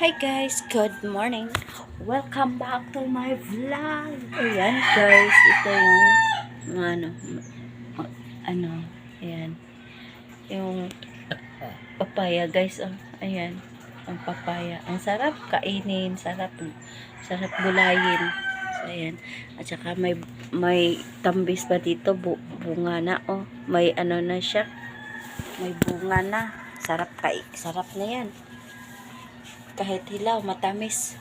Hi guys, good morning. Welcome back to my vlog. Ayan guys, ito yung ano, ayan. Yung papaya guys, oh. Ayan, ang papaya. Ang sarap kainin, sarap gulayin. So, ayan. At saka may tambis pa dito, bunga na, oh. May ano na siya. May bunga na. Sarap na yan. Kahit hilaw, matamis.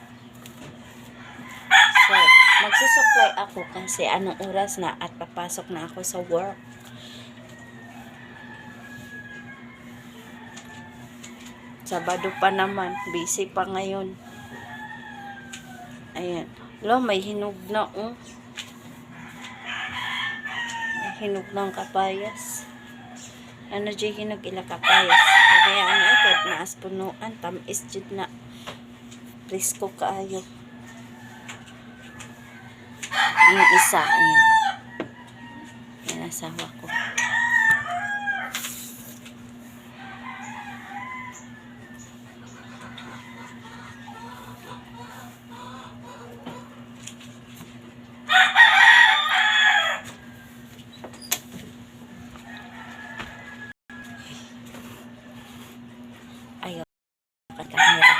So, magsusupply ako kasi anong oras na at papasok na ako sa work. Sabado pa naman, busy pa ngayon. Ayan. Lo, may hinog na, oh. May hinog ng kapayas. Ano dyan hinog ila kapayas? Kaya ano ito, naas punuan, tamis dyan na. Presko kaayo. Yung isa, ayan. Yan asawa ko. Ayaw, kakamera.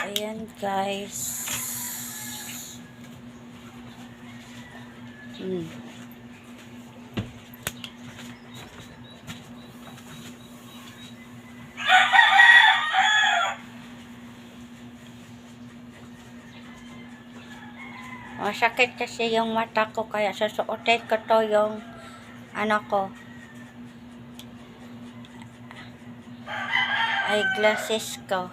Ayan guys. Masakit kasi yung mata ko kaya susuotin ko to yung ano ko, eyeglasses ko.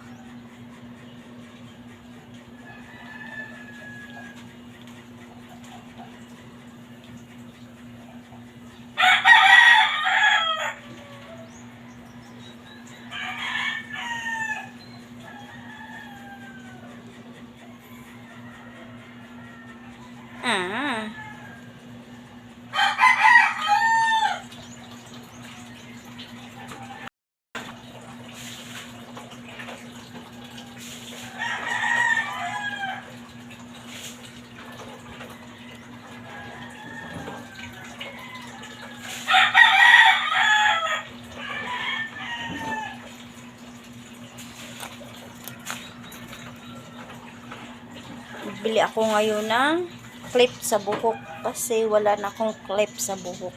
Bili ako ngayon ng clip sa buhok kasi wala na akong clip sa buhok.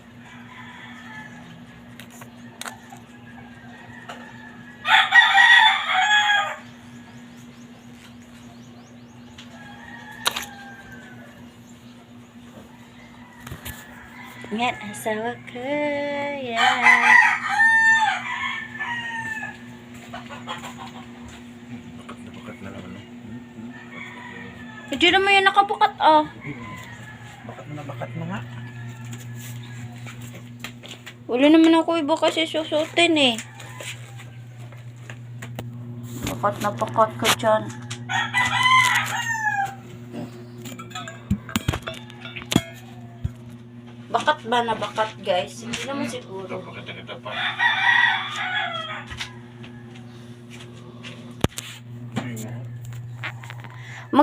Yan, asawa ko. Yan. Bakat na naman. Hindi naman yan nakabukat, oh. Bakat na nga. Wala naman ako iba kasi susutin, eh. Bakat na bakat ka dyan. Bakat ba na bakat, guys? Hindi naman siguro. Bakat na kita pa.